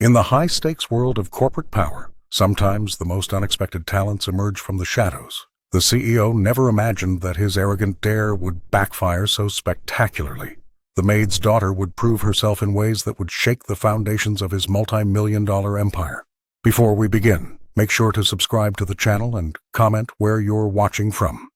In the high-stakes world of corporate power, sometimes the most unexpected talents emerge from the shadows. The CEO never imagined that his arrogant dare would backfire so spectacularly. The maid's daughter would prove herself in ways that would shake the foundations of his multi-million-dollar empire. Before we begin, make sure to subscribe to the channel and comment where you're watching from.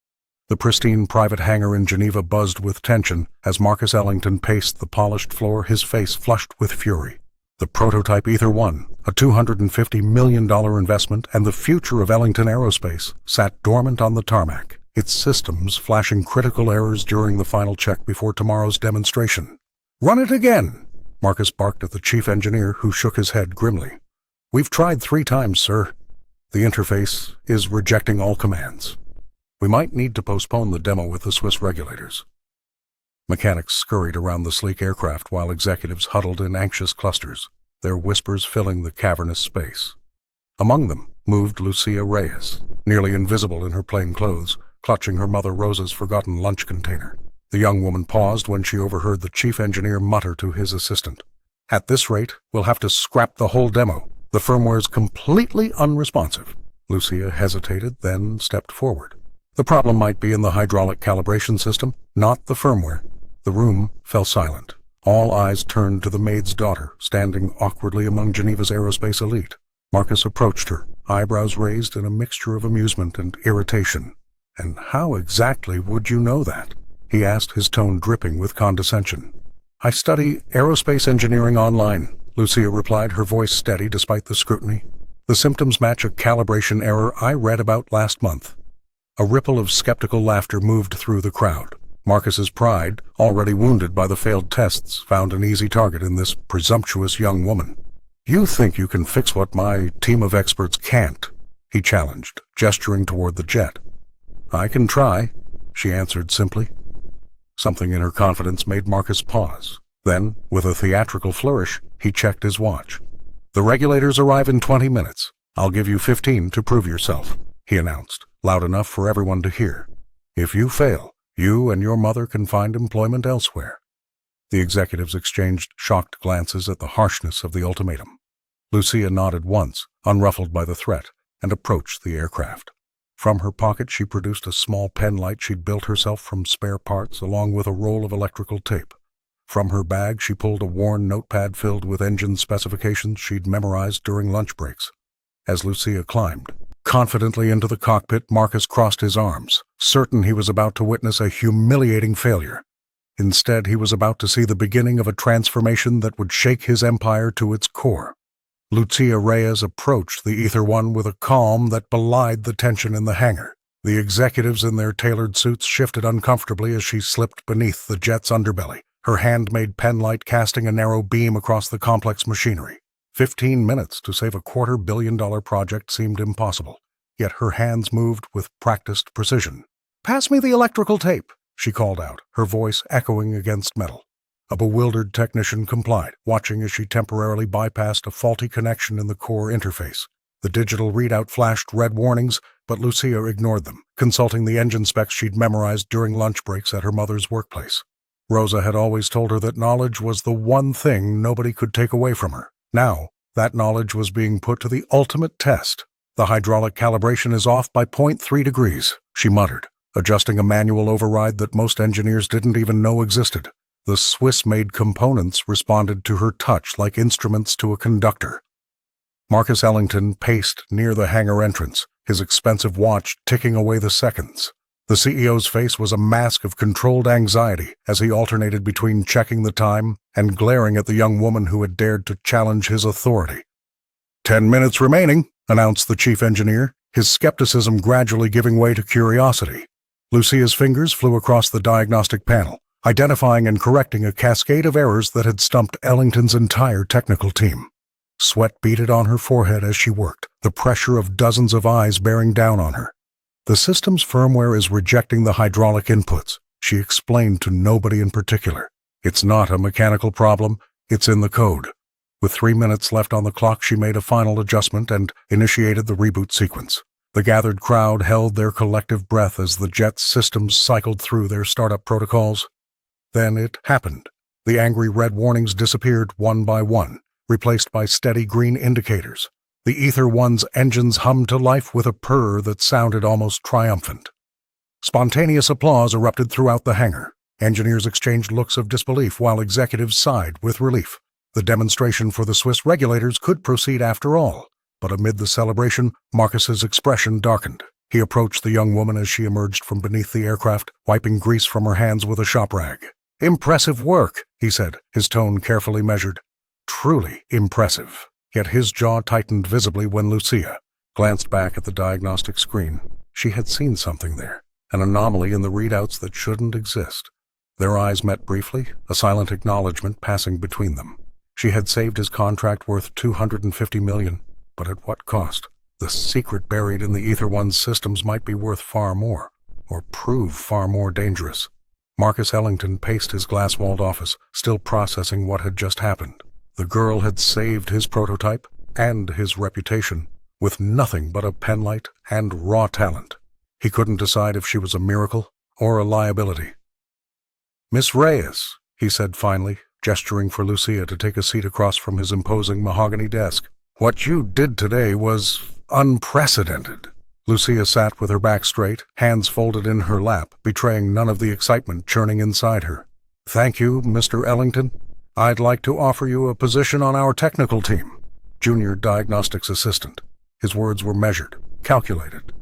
The pristine private hangar in Geneva buzzed with tension as Marcus Ellington paced the polished floor, his face flushed with fury. The prototype Ether 1, a $250 million investment, and the future of Ellington Aerospace sat dormant on the tarmac, its systems flashing critical errors during the final check before tomorrow's demonstration. "Run it again!" Marcus barked at the chief engineer, who shook his head grimly. "We've tried 3 times, sir. The interface is rejecting all commands. We might need to postpone the demo with the Swiss regulators." Mechanics scurried around the sleek aircraft while executives huddled in anxious clusters, their whispers filling the cavernous space. Among them moved Lucia Reyes, nearly invisible in her plain clothes, clutching her mother Rosa's forgotten lunch container. The young woman paused when she overheard the chief engineer mutter to his assistant, "At this rate, we'll have to scrap the whole demo. The firmware's completely unresponsive." Lucia hesitated, then stepped forward. The problem might be in the hydraulic calibration system, not the firmware. The room fell silent. All eyes turned to the maid's daughter, standing awkwardly among Geneva's aerospace elite. Marcus approached her, eyebrows raised in a mixture of amusement and irritation. "And how exactly would you know that?" he asked, his tone dripping with condescension. "I study aerospace engineering online," Lucia replied, her voice steady despite the scrutiny. "The symptoms match a calibration error I read about last month." A ripple of skeptical laughter moved through the crowd. Marcus's pride, already wounded by the failed tests, found an easy target in this presumptuous young woman. "You think you can fix what my team of experts can't?" he challenged, gesturing toward the jet. "I can try," she answered simply. Something in her confidence made Marcus pause. Then, with a theatrical flourish, he checked his watch. "The regulators arrive in 20 minutes. I'll give you 15 to prove yourself," he announced, loud enough for everyone to hear. "If you fail, you and your mother can find employment elsewhere." The executives exchanged shocked glances at the harshness of the ultimatum. Lucia nodded once, unruffled by the threat, and approached the aircraft. From her pocket she produced a small pen light she'd built herself from spare parts, along with a roll of electrical tape. From her bag she pulled a worn notepad filled with engine specifications she'd memorized during lunch breaks. As Lucia climbed confidently into the cockpit, Marcus crossed his arms, certain he was about to witness a humiliating failure. Instead, he was about to see the beginning of a transformation that would shake his empire to its core. Lucia Reyes approached the Ether 1 with a calm that belied the tension in the hangar. The executives in their tailored suits shifted uncomfortably as she slipped beneath the jet's underbelly, her handmade pen light casting a narrow beam across the complex machinery. 15 minutes to save a $250 million project seemed impossible, yet her hands moved with practiced precision. "Pass me the electrical tape," she called out, her voice echoing against metal. A bewildered technician complied, watching as she temporarily bypassed a faulty connection in the core interface. The digital readout flashed red warnings, but Lucia ignored them, consulting the engine specs she'd memorized during lunch breaks at her mother's workplace. Rosa had always told her that knowledge was the one thing nobody could take away from her. Now, that knowledge was being put to the ultimate test. "The hydraulic calibration is off by 0.3 degrees, she muttered, adjusting a manual override that most engineers didn't even know existed. The Swiss-made components responded to her touch like instruments to a conductor. Marcus Ellington paced near the hangar entrance, his expensive watch ticking away the seconds. The CEO's face was a mask of controlled anxiety as he alternated between checking the time and glaring at the young woman who had dared to challenge his authority. 10 minutes remaining," announced the chief engineer, his skepticism gradually giving way to curiosity. Lucia's fingers flew across the diagnostic panel, identifying and correcting a cascade of errors that had stumped Ellington's entire technical team. Sweat beaded on her forehead as she worked, the pressure of dozens of eyes bearing down on her. "The system's firmware is rejecting the hydraulic inputs," she explained to nobody in particular. "It's not a mechanical problem, it's in the code." With 3 minutes left on the clock, she made a final adjustment and initiated the reboot sequence. The gathered crowd held their collective breath as the jet's systems cycled through their startup protocols. Then it happened. The angry red warnings disappeared one by one, replaced by steady green indicators. The Ether One's engines hummed to life with a purr that sounded almost triumphant. Spontaneous applause erupted throughout the hangar. Engineers exchanged looks of disbelief while executives sighed with relief. The demonstration for the Swiss regulators could proceed after all, but amid the celebration, Marcus's expression darkened. He approached the young woman as she emerged from beneath the aircraft, wiping grease from her hands with a shop rag. "Impressive work," he said, his tone carefully measured. Truly impressive. Yet his jaw tightened visibly when Lucia glanced back at the diagnostic screen. She had seen something there, an anomaly in the readouts that shouldn't exist. Their eyes met briefly, a silent acknowledgement passing between them. She had saved his contract worth $250 million, but at what cost? The secret buried in the Ether One's systems might be worth far more, or prove far more dangerous. Marcus Ellington paced his glass-walled office, still processing what had just happened. The girl had saved his prototype and his reputation with nothing but a penlight and raw talent. He couldn't decide if she was a miracle or a liability. "Miss Reyes," he said finally, gesturing for Lucia to take a seat across from his imposing mahogany desk. "What you did today was unprecedented." Lucia sat with her back straight, hands folded in her lap, betraying none of the excitement churning inside her. "Thank you, Mr. Ellington. I'd like to offer you a position on our technical team, junior diagnostics assistant." His words were measured, calculated.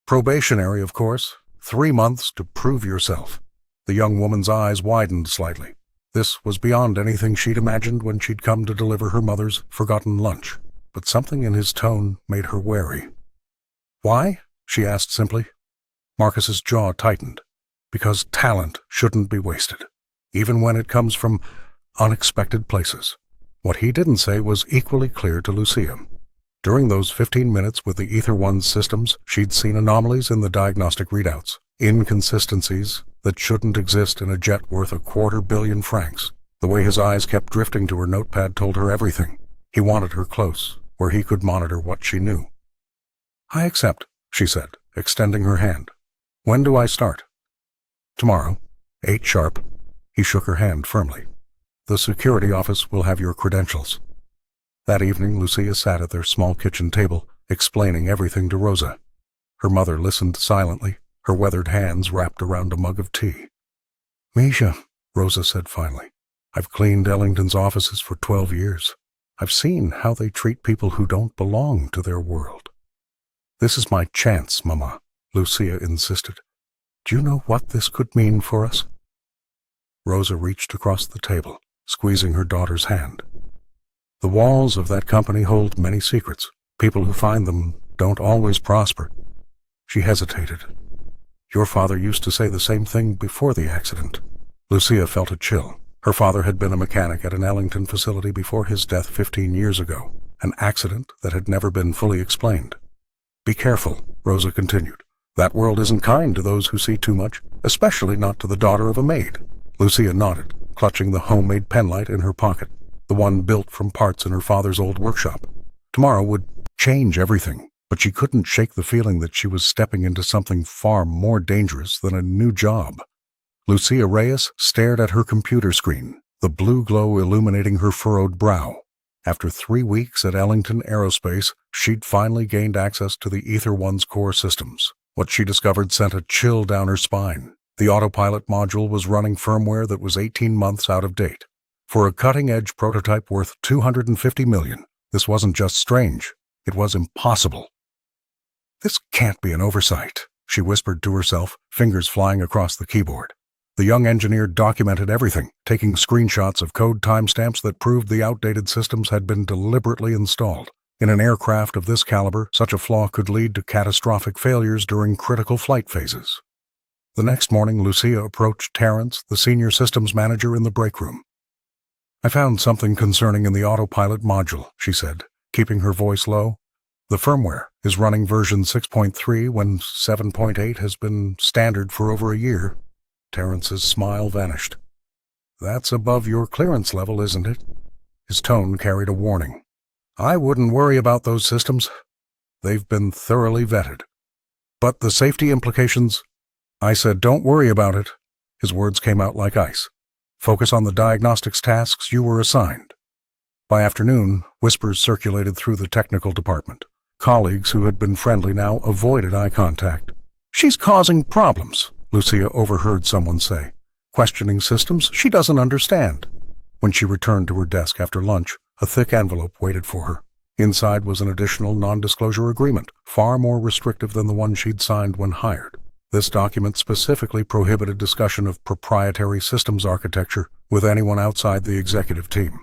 "Probationary, of course. 3 months to prove yourself." The young woman's eyes widened slightly. This was beyond anything she'd imagined when she'd come to deliver her mother's forgotten lunch, but something in his tone made her wary. "Why?" she asked simply. Marcus's jaw tightened. "Because talent shouldn't be wasted, even when it comes from unexpected places." What he didn't say was equally clear to Lucia. During those 15 minutes with the Ether One's systems, she'd seen anomalies in the diagnostic readouts, inconsistencies that shouldn't exist in a jet worth $250 million. The way his eyes kept drifting to her notepad told her everything. He wanted her close, where he could monitor what she knew. "I accept," she said, extending her hand. "When do I start?" "Tomorrow, 8 sharp." He shook her hand firmly. "The security office will have your credentials." That evening, Lucia sat at their small kitchen table, explaining everything to Rosa. Her mother listened silently, her weathered hands wrapped around a mug of tea. "Misha," Rosa said finally, "I've cleaned Ellington's offices for 12 years. I've seen how they treat people who don't belong to their world." "This is my chance, Mama," Lucia insisted. "Do you know what this could mean for us?" Rosa reached across the table, squeezing her daughter's hand. "The walls of that company hold many secrets. People who find them don't always prosper." She hesitated. "Your father used to say the same thing before the accident." Lucia felt a chill. Her father had been a mechanic at an Ellington facility before his death 15 years ago, an accident that had never been fully explained. "Be careful," Rosa continued. "That world isn't kind to those who see too much, especially not to the daughter of a maid." Lucia nodded, clutching the homemade penlight in her pocket, the one built from parts in her father's old workshop. Tomorrow would change everything, but she couldn't shake the feeling that she was stepping into something far more dangerous than a new job. Lucia Reyes stared at her computer screen, the blue glow illuminating her furrowed brow. After 3 weeks at Ellington Aerospace, she'd finally gained access to the Ether One's core systems. What she discovered sent a chill down her spine. The autopilot module was running firmware that was 18 months out of date. For a cutting-edge prototype worth $250 million, this wasn't just strange, it was impossible. "This can't be an oversight," she whispered to herself, fingers flying across the keyboard. The young engineer documented everything, taking screenshots of code timestamps that proved the outdated systems had been deliberately installed. In an aircraft of this caliber, such a flaw could lead to catastrophic failures during critical flight phases. The next morning, Lucia approached Terrence, the senior systems manager, in the break room. "I found something concerning in the autopilot module," she said, keeping her voice low. "The firmware is running version 6.3 when 7.8 has been standard for over a year." Terrence's smile vanished. "That's above your clearance level, isn't it?" His tone carried a warning. "I wouldn't worry about those systems. They've been thoroughly vetted. But the safety implications—" "I said don't worry about it." His words came out like ice. "Focus on the diagnostics tasks you were assigned." By afternoon, whispers circulated through the technical department. Colleagues who had been friendly now avoided eye contact. "She's causing problems," Lucia overheard someone say. "Questioning systems she doesn't understand." When she returned to her desk after lunch, a thick envelope waited for her. Inside was an additional non-disclosure agreement, far more restrictive than the one she'd signed when hired. This document specifically prohibited discussion of proprietary systems architecture with anyone outside the executive team.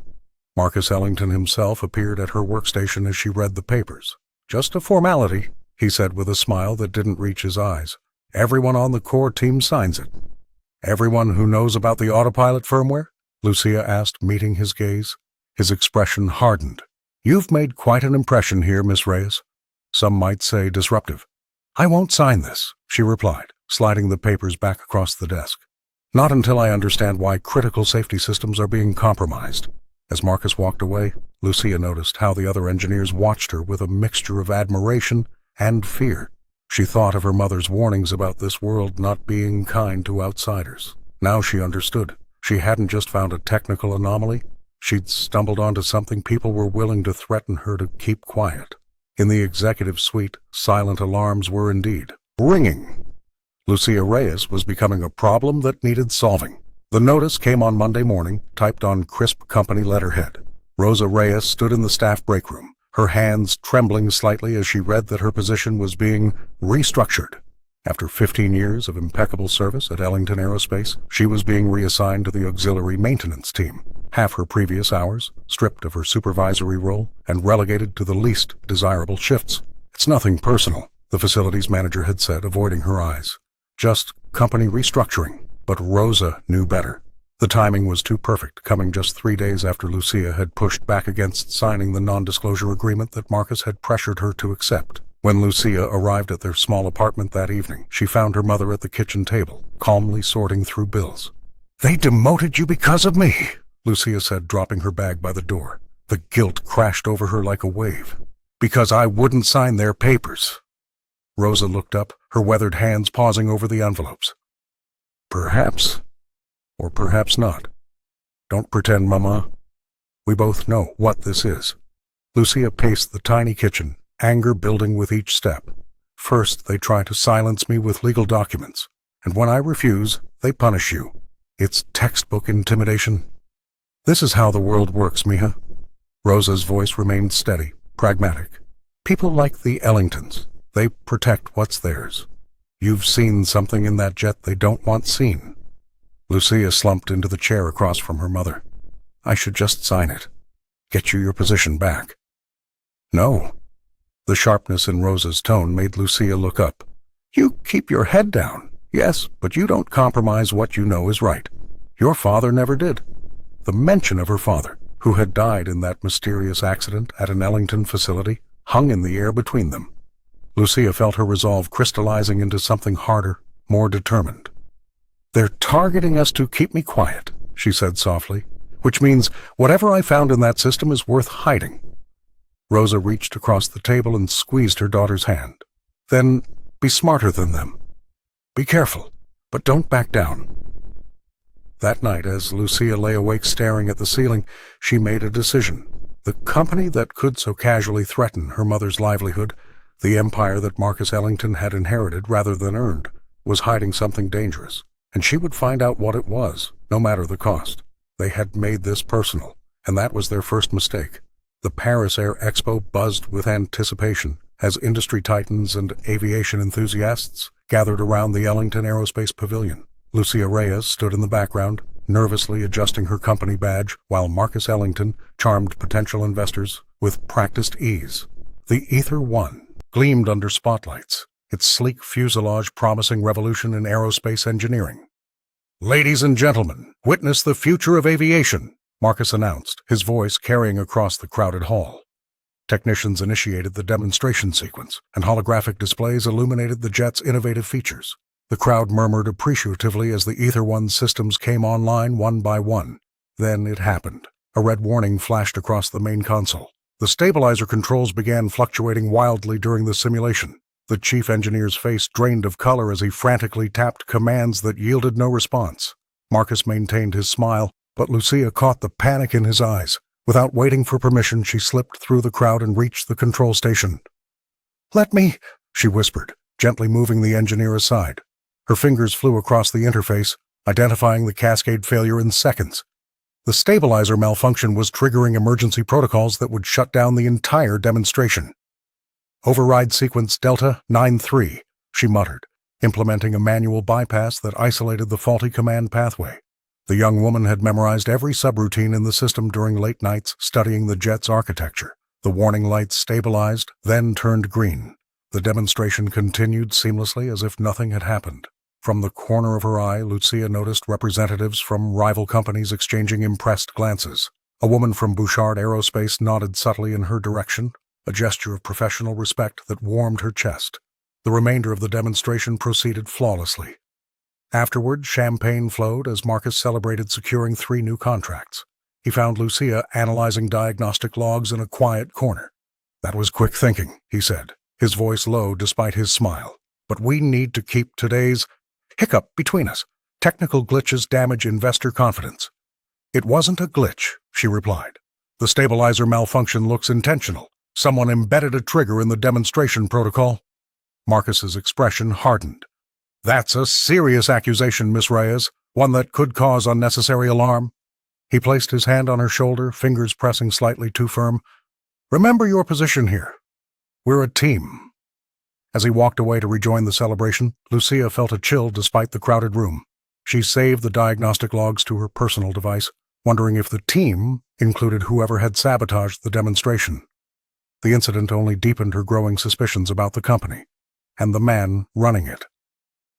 Marcus Ellington himself appeared at her workstation as she read the papers. "Just a formality," he said with a smile that didn't reach his eyes. "Everyone on the core team signs it." "Everyone who knows about the autopilot firmware?" Lucia asked, meeting his gaze. His expression hardened. "You've made quite an impression here, Miss Reyes. Some might say disruptive." "I won't sign this," she replied, sliding the papers back across the desk. "Not until I understand why critical safety systems are being compromised." As Marcus walked away, Lucia noticed how the other engineers watched her with a mixture of admiration and fear. She thought of her mother's warnings about this world not being kind to outsiders. Now she understood. She hadn't just found a technical anomaly. She'd stumbled onto something people were willing to threaten her to keep quiet. In the executive suite, silent alarms were indeed ringing. Lucia Reyes was becoming a problem that needed solving. The notice came on Monday morning, typed on crisp company letterhead. Rosa Reyes stood in the staff break room, her hands trembling slightly as she read that her position was being restructured. After 15 years of impeccable service at Ellington Aerospace, she was being reassigned to the auxiliary maintenance team. Half her previous hours, stripped of her supervisory role, and relegated to the least desirable shifts. "It's nothing personal," the facilities manager had said, avoiding her eyes. "Just company restructuring." But Rosa knew better. The timing was too perfect, coming just 3 days after Lucia had pushed back against signing the non-disclosure agreement that Marcus had pressured her to accept. When Lucia arrived at their small apartment that evening, she found her mother at the kitchen table, calmly sorting through bills. "They demoted you because of me," Lucia said, dropping her bag by the door. The guilt crashed over her like a wave. "Because I wouldn't sign their papers." Rosa looked up, her weathered hands pausing over the envelopes. "Perhaps. Or perhaps not. Don't pretend, Mama. We both know what this is." Lucia paced the tiny kitchen, anger building with each step. "First, they try to silence me with legal documents, and when I refuse, they punish you. It's textbook intimidation. This is how the world works, Mija." Rosa's voice remained steady, pragmatic. "People like the Ellingtons. They protect what's theirs. You've seen something in that jet they don't want seen." Lucia slumped into the chair across from her mother. "I should just sign it. Get you your position back." "No." The sharpness in Rosa's tone made Lucia look up. "You keep your head down, yes, but you don't compromise what you know is right. Your father never did." The mention of her father, who had died in that mysterious accident at an Ellington facility, hung in the air between them. Lucia felt her resolve crystallizing into something harder, more determined. "They're targeting us to keep me quiet," she said softly, "which means whatever I found in that system is worth hiding." Rosa reached across the table and squeezed her daughter's hand. "Then be smarter than them. Be careful, but don't back down." That night, as Lucia lay awake staring at the ceiling, she made a decision. The company that could so casually threaten her mother's livelihood, the empire that Marcus Ellington had inherited rather than earned, was hiding something dangerous, and she would find out what it was, no matter the cost. They had made this personal, and that was their first mistake. The Paris Air Expo buzzed with anticipation as industry titans and aviation enthusiasts gathered around the Ellington Aerospace Pavilion. Lucia Reyes stood in the background, nervously adjusting her company badge, while Marcus Ellington charmed potential investors with practiced ease. The Ether 1 gleamed under spotlights, its sleek fuselage promising revolution in aerospace engineering. "Ladies and gentlemen, witness the future of aviation," Marcus announced, his voice carrying across the crowded hall. Technicians initiated the demonstration sequence, and holographic displays illuminated the jet's innovative features. The crowd murmured appreciatively as the Ether 1 systems came online one by one. Then it happened. A red warning flashed across the main console. The stabilizer controls began fluctuating wildly during the simulation. The chief engineer's face drained of color as he frantically tapped commands that yielded no response. Marcus maintained his smile, but Lucia caught the panic in his eyes. Without waiting for permission, she slipped through the crowd and reached the control station. "Let me," she whispered, gently moving the engineer aside. Her fingers flew across the interface, identifying the cascade failure in seconds. The stabilizer malfunction was triggering emergency protocols that would shut down the entire demonstration. "Override sequence Delta 9-3, she muttered, implementing a manual bypass that isolated the faulty command pathway. The young woman had memorized every subroutine in the system during late nights studying the jet's architecture. The warning lights stabilized, then turned green. The demonstration continued seamlessly as if nothing had happened. From the corner of her eye, Lucia noticed representatives from rival companies exchanging impressed glances. A woman from Bouchard Aerospace nodded subtly in her direction, a gesture of professional respect that warmed her chest. The remainder of the demonstration proceeded flawlessly. Afterward, champagne flowed as Marcus celebrated securing 3 new contracts. He found Lucia analyzing diagnostic logs in a quiet corner. "That was quick thinking," he said, his voice low despite his smile. "But we need to keep today's hiccup between us. Technical glitches damage investor confidence." "It wasn't a glitch," she replied. "The stabilizer malfunction looks intentional. Someone embedded a trigger in the demonstration protocol." Marcus's expression hardened. "That's a serious accusation, Miss Reyes, one that could cause unnecessary alarm." He placed his hand on her shoulder, fingers pressing slightly too firm. "Remember your position here. We're a team." As he walked away to rejoin the celebration, Lucia felt a chill despite the crowded room. She saved the diagnostic logs to her personal device, wondering if the team included whoever had sabotaged the demonstration. The incident only deepened her growing suspicions about the company and the man running it.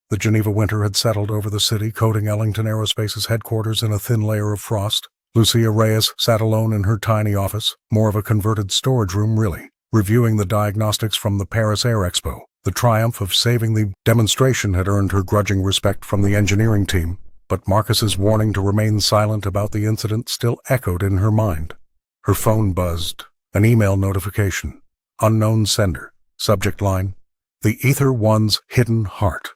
The Geneva winter had settled over the city, coating Ellington Aerospace's headquarters in a thin layer of frost. Lucia Reyes sat alone in her tiny office, more of a converted storage room really, reviewing the diagnostics from the Paris Air Expo. The triumph of saving the demonstration had earned her grudging respect from the engineering team, but Marcus's warning to remain silent about the incident still echoed in her mind. Her phone buzzed. An email notification. Unknown sender. Subject line: "The Ether One's Hidden Heart."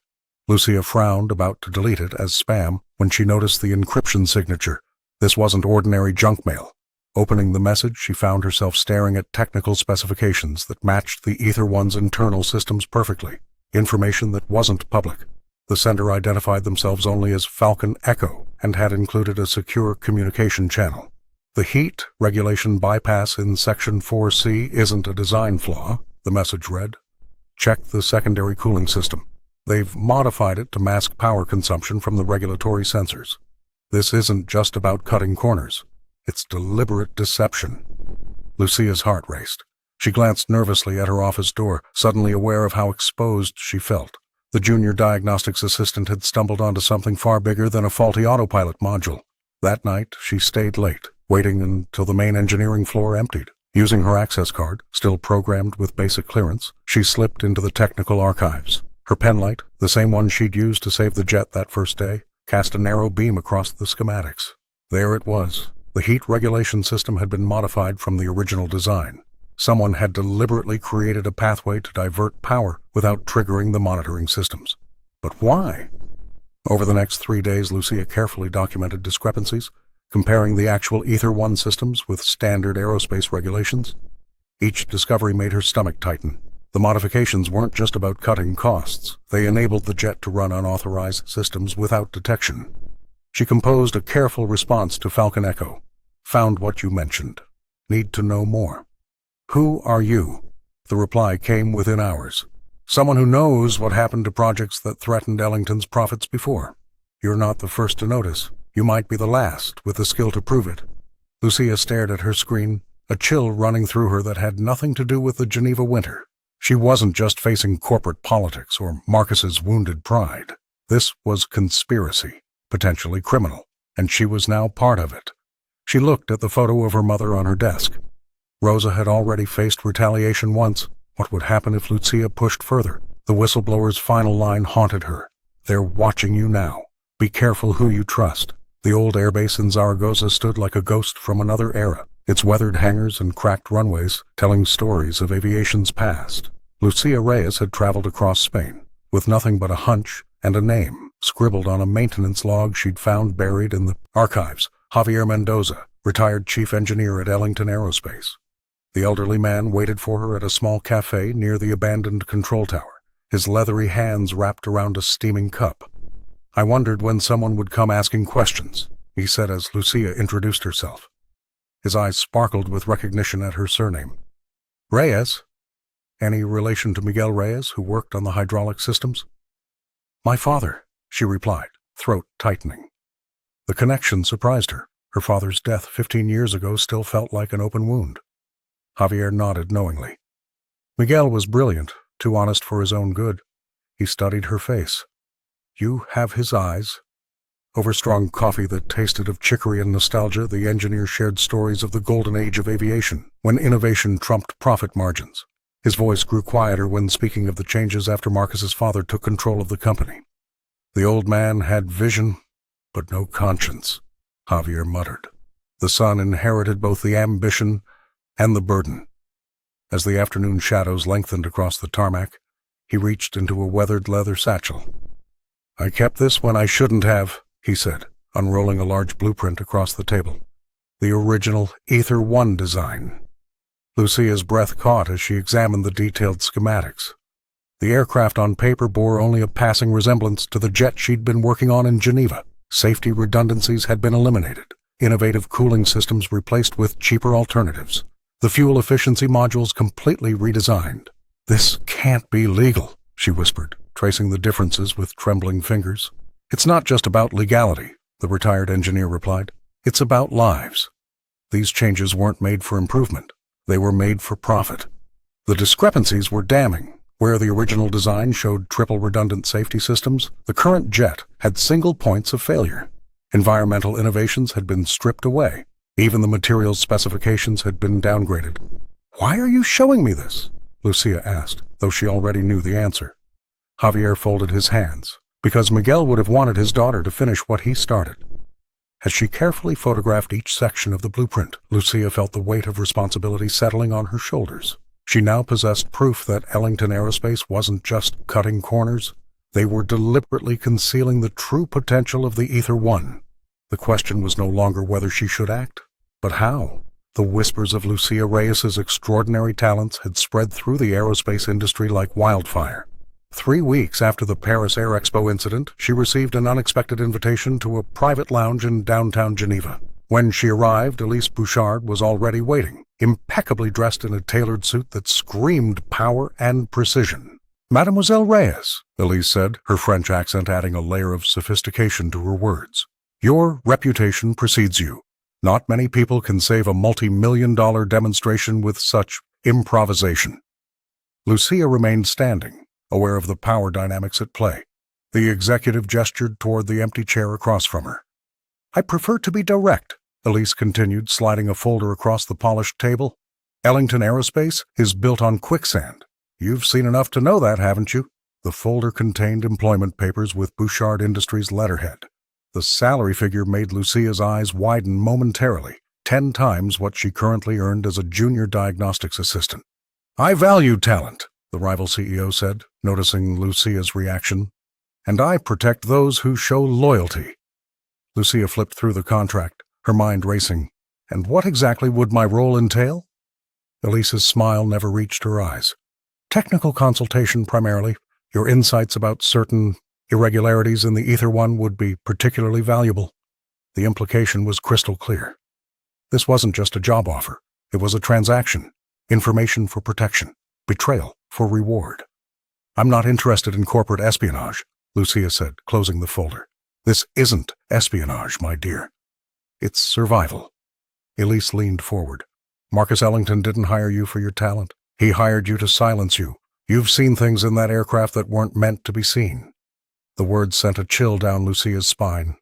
Lucia frowned, about to delete it as spam, when she noticed the encryption signature. This wasn't ordinary junk mail. Opening the message, she found herself staring at technical specifications that matched the Ether One's internal systems perfectly. Information that wasn't public. The sender identified themselves only as Falcon Echo and had included a secure communication channel. "The heat regulation bypass in Section 4C isn't a design flaw," the message read. "Check the secondary cooling system. They've modified it to mask power consumption from the regulatory sensors. This isn't just about cutting corners. It's deliberate deception." Lucia's heart raced. She glanced nervously at her office door, suddenly aware of how exposed she felt. The junior diagnostics assistant had stumbled onto something far bigger than a faulty autopilot module. That night, she stayed late, waiting until the main engineering floor emptied. Using her access card, still programmed with basic clearance, she slipped into the technical archives. Her penlight, the same one she'd used to save the jet that first day, cast a narrow beam across the schematics. There it was. The heat regulation system had been modified from the original design. Someone had deliberately created a pathway to divert power without triggering the monitoring systems. But why? Over the next 3 days, Lucia carefully documented discrepancies, comparing the actual Ether One systems with standard aerospace regulations. Each discovery made her stomach tighten. The modifications weren't just about cutting costs. They enabled the jet to run unauthorized systems without detection. She composed a careful response to Falcon Echo. "Found what you mentioned. Need to know more." "Who are you?" The reply came within hours. "Someone who knows what happened to projects that threatened Ellington's profits before. You're not the first to notice. You might be the last, with the skill to prove it." Lucia stared at her screen, a chill running through her that had nothing to do with the Geneva winter. She wasn't just facing corporate politics or Marcus's wounded pride. This was conspiracy, potentially criminal, and she was now part of it. She looked at the photo of her mother on her desk. Rosa had already faced retaliation once. What would happen if Lucia pushed further? The whistleblower's final line haunted her. "They're watching you now. Be careful who you trust." The old airbase in Zaragoza stood like a ghost from another era, its weathered hangars and cracked runways telling stories of aviation's past. Lucia Reyes had traveled across Spain, with nothing but a hunch and a name, scribbled on a maintenance log she'd found buried in the archives: Javier Mendoza, retired chief engineer at Ellington Aerospace. The elderly man waited for her at a small cafe near the abandoned control tower, his leathery hands wrapped around a steaming cup. "I wondered when someone would come asking questions," he said as Lucia introduced herself. His eyes sparkled with recognition at her surname. "Reyes? Any relation to Miguel Reyes, who worked on the hydraulic systems?" "My father," she replied, throat tightening. The connection surprised her. Her father's death 15 years ago still felt like an open wound. Javier nodded knowingly. Miguel was brilliant, too honest for his own good. He studied her face. "You have his eyes." Over strong coffee that tasted of chicory and nostalgia, the engineer shared stories of the golden age of aviation, when innovation trumped profit margins. His voice grew quieter when speaking of the changes after Marcus's father took control of the company. "The old man had vision, but no conscience," Javier muttered. The son inherited both the ambition and the burden. As the afternoon shadows lengthened across the tarmac, he reached into a weathered leather satchel. "I kept this when I shouldn't have," he said, unrolling a large blueprint across the table. "The original Ether 1 design." Lucia's breath caught as she examined the detailed schematics. The aircraft on paper bore only a passing resemblance to the jet she'd been working on in Geneva. Safety redundancies had been eliminated, innovative cooling systems replaced with cheaper alternatives, the fuel efficiency modules completely redesigned. "This can't be legal," she whispered, tracing the differences with trembling fingers. "It's not just about legality," the retired engineer replied. "It's about lives. These changes weren't made for improvement. They were made for profit." The discrepancies were damning. Where the original design showed triple redundant safety systems, the current jet had single points of failure. Environmental innovations had been stripped away. Even the materials specifications had been downgraded. "Why are you showing me this?" Lucia asked, though she already knew the answer. Javier folded his hands, because Miguel would have wanted his daughter to finish what he started. As she carefully photographed each section of the blueprint, Lucia felt the weight of responsibility settling on her shoulders. She now possessed proof that Ellington Aerospace wasn't just cutting corners. They were deliberately concealing the true potential of the Ether 1. The question was no longer whether she should act, but how. The whispers of Lucia Reyes's extraordinary talents had spread through the aerospace industry like wildfire. 3 weeks after the Paris Air Expo incident, she received an unexpected invitation to a private lounge in downtown Geneva. When she arrived, Elise Bouchard was already waiting, impeccably dressed in a tailored suit that screamed power and precision. "Mademoiselle Reyes," Elise said, her French accent adding a layer of sophistication to her words. "Your reputation precedes you. Not many people can save a multi-million-dollar demonstration with such improvisation." Lucia remained standing, aware of the power dynamics at play. The executive gestured toward the empty chair across from her. "I prefer to be direct," Elise continued, sliding a folder across the polished table. "Ellington Aerospace is built on quicksand. You've seen enough to know that, haven't you?" The folder contained employment papers with Bouchard Industries letterhead. The salary figure made Lucia's eyes widen momentarily, 10 times what she currently earned as a junior diagnostics assistant. "I value talent," the rival CEO said, noticing Lucia's reaction. "And I protect those who show loyalty." Lucia flipped through the contract, her mind racing. And what exactly would my role entail? Elise's smile never reached her eyes. "Technical consultation primarily. Your insights about certain irregularities in the Ether 1 would be particularly valuable." The implication was crystal clear. This wasn't just a job offer. It was a transaction. Information for protection. Betrayal for reward. "I'm not interested in corporate espionage," Lucia said, closing the folder. "This isn't espionage, my dear. It's survival." Elise leaned forward. "Marcus Ellington didn't hire you for your talent. He hired you to silence you. You've seen things in that aircraft that weren't meant to be seen." The words sent a chill down Lucia's spine.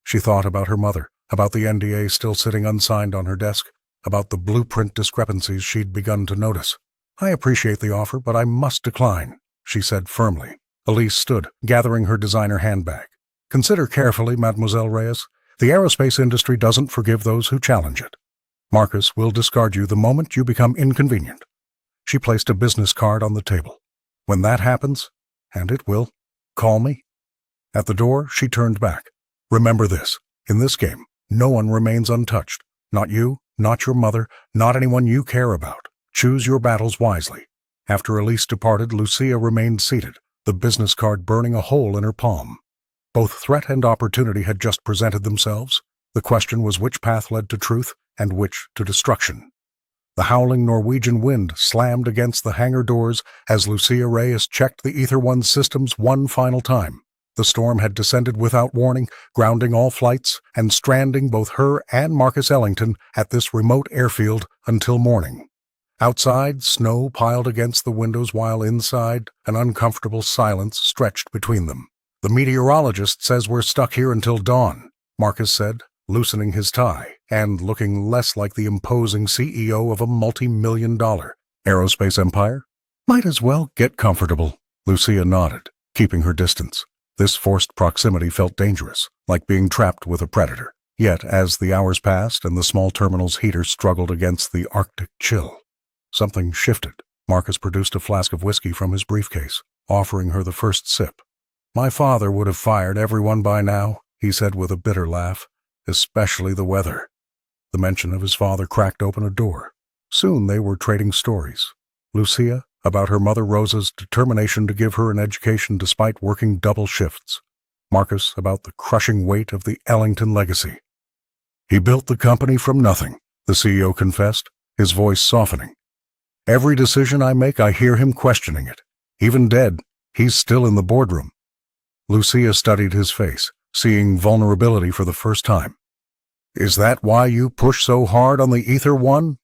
She thought about her mother, about the NDA still sitting unsigned on her desk, about the blueprint discrepancies she'd begun to notice. "I appreciate the offer, but I must decline," she said firmly. Elise stood, gathering her designer handbag. "Consider carefully, Mademoiselle Reyes. The aerospace industry doesn't forgive those who challenge it. Marcus will discard you the moment you become inconvenient." She placed a business card on the table. "When that happens, and it will, call me." At the door, she turned back. "Remember this. In this game, no one remains untouched. Not you, not your mother, not anyone you care about. Choose your battles wisely. After Elise departed, Lucia remained seated, the business card burning a hole in her palm. Both threat and opportunity had just presented themselves. The question was which path led to truth and which to destruction. The howling Norwegian wind slammed against the hangar doors as Lucia Reyes checked the Ether One systems one final time. The storm had descended without warning, grounding all flights and stranding both her and Marcus Ellington at this remote airfield until morning. Outside, snow piled against the windows while inside, an uncomfortable silence stretched between them. "The meteorologist says we're stuck here until dawn," Marcus said, loosening his tie and looking less like the imposing CEO of a multi-million-dollar aerospace empire. "Might as well get comfortable." Lucia nodded, keeping her distance. This forced proximity felt dangerous, like being trapped with a predator. Yet, as the hours passed and the small terminal's heater struggled against the Arctic chill, something shifted. Marcus produced a flask of whiskey from his briefcase, offering her the first sip. "My father would have fired everyone by now," he said with a bitter laugh, "especially the weather." The mention of his father cracked open a door. Soon they were trading stories. Lucia, about her mother Rosa's determination to give her an education despite working double shifts. Marcus, about the crushing weight of the Ellington legacy. "He built the company from nothing," the CEO confessed, his voice softening. "Every decision I make, I hear him questioning it. Even dead, he's still in the boardroom." Lucia studied his face, seeing vulnerability for the first time. "Is that why you push so hard on the Ether One?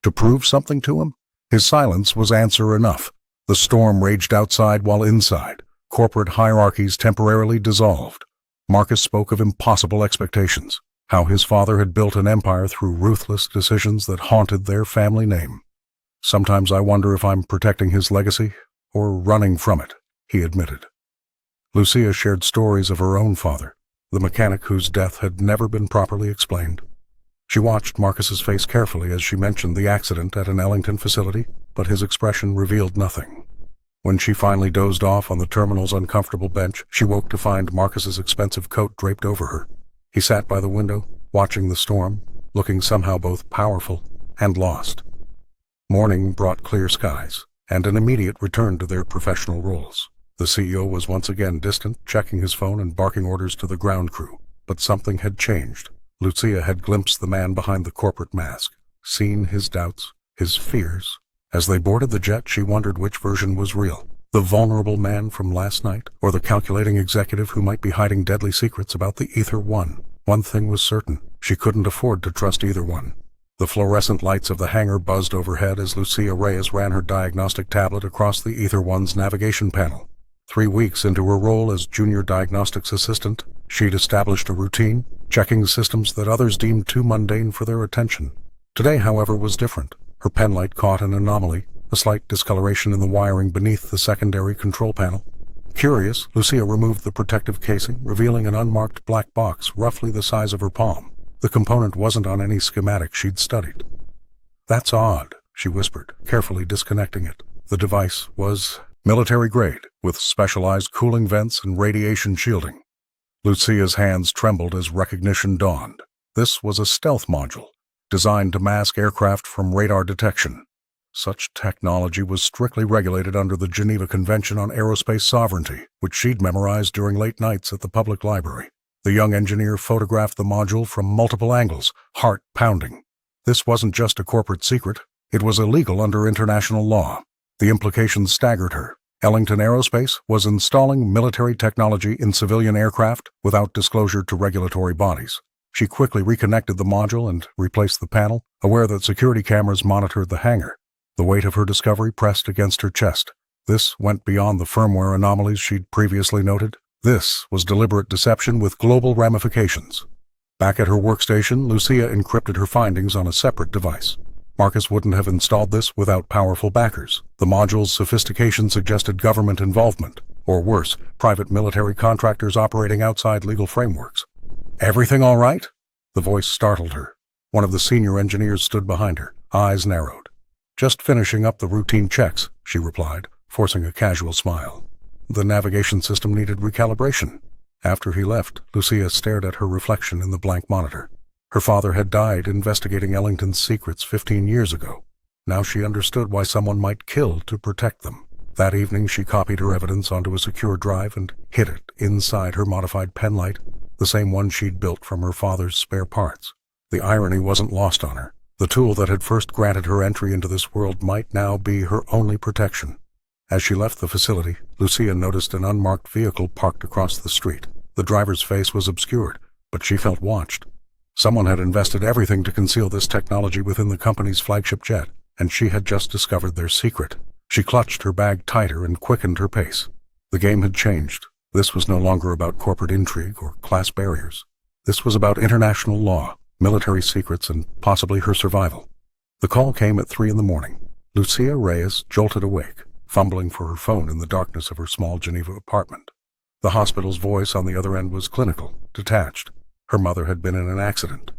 To prove something to him?" His silence was answer enough. The storm raged outside while inside. Corporate hierarchies temporarily dissolved. Marcus spoke of impossible expectations, how his father had built an empire through ruthless decisions that haunted their family name. "Sometimes I wonder if I'm protecting his legacy or running from it," he admitted. Lucia shared stories of her own father, the mechanic whose death had never been properly explained. She watched Marcus's face carefully as she mentioned the accident at an Ellington facility, but his expression revealed nothing. When she finally dozed off on the terminal's uncomfortable bench, she woke to find Marcus's expensive coat draped over her. He sat by the window, watching the storm, looking somehow both powerful and lost. Morning brought clear skies, and an immediate return to their professional roles. The CEO was once again distant, checking his phone and barking orders to the ground crew. But something had changed. Lucia had glimpsed the man behind the corporate mask, seen his doubts, his fears. As they boarded the jet, she wondered which version was real. The vulnerable man from last night, or the calculating executive who might be hiding deadly secrets about the Ether One. One thing was certain, she couldn't afford to trust either one. The fluorescent lights of the hangar buzzed overhead as Lucia Reyes ran her diagnostic tablet across the Ether One's navigation panel. 3 weeks into her role as junior diagnostics assistant, she'd established a routine, checking systems that others deemed too mundane for their attention. Today, however, was different. Her penlight caught an anomaly, a slight discoloration in the wiring beneath the secondary control panel. Curious, Lucia removed the protective casing, revealing an unmarked black box roughly the size of her palm. The component wasn't on any schematic she'd studied. "That's odd," she whispered, carefully disconnecting it. The device was military-grade, with specialized cooling vents and radiation shielding. Lucia's hands trembled as recognition dawned. This was a stealth module, designed to mask aircraft from radar detection. Such technology was strictly regulated under the Geneva Convention on Aerospace Sovereignty, which she'd memorized during late nights at the public library. The young engineer photographed the module from multiple angles, heart pounding. This wasn't just a corporate secret. It was illegal under international law. The implications staggered her. Ellington Aerospace was installing military technology in civilian aircraft without disclosure to regulatory bodies. She quickly reconnected the module and replaced the panel, aware that security cameras monitored the hangar. The weight of her discovery pressed against her chest. This went beyond the firmware anomalies she'd previously noted. This was deliberate deception with global ramifications. Back at her workstation, Lucia encrypted her findings on a separate device. Marcus wouldn't have installed this without powerful backers. The module's sophistication suggested government involvement, or worse, private military contractors operating outside legal frameworks. "Everything all right?" The voice startled her. One of the senior engineers stood behind her, eyes narrowed. "Just finishing up the routine checks," she replied, forcing a casual smile. The navigation system needed recalibration. After he left, Lucia stared at her reflection in the blank monitor. Her father had died investigating Ellington's secrets 15 years ago. Now she understood why someone might kill to protect them. That evening she copied her evidence onto a secure drive and hid it inside her modified penlight, the same one she'd built from her father's spare parts. The irony wasn't lost on her. The tool that had first granted her entry into this world might now be her only protection. As she left the facility, Lucia noticed an unmarked vehicle parked across the street. The driver's face was obscured, but she felt watched. Someone had invested everything to conceal this technology within the company's flagship jet, and she had just discovered their secret. She clutched her bag tighter and quickened her pace. The game had changed. This was no longer about corporate intrigue or class barriers. This was about international law, military secrets, and possibly her survival. The call came at 3 a.m. Lucia Reyes jolted awake, fumbling for her phone in the darkness of her small Geneva apartment. The hospital's voice on the other end was clinical, detached. Her mother had been in an accident.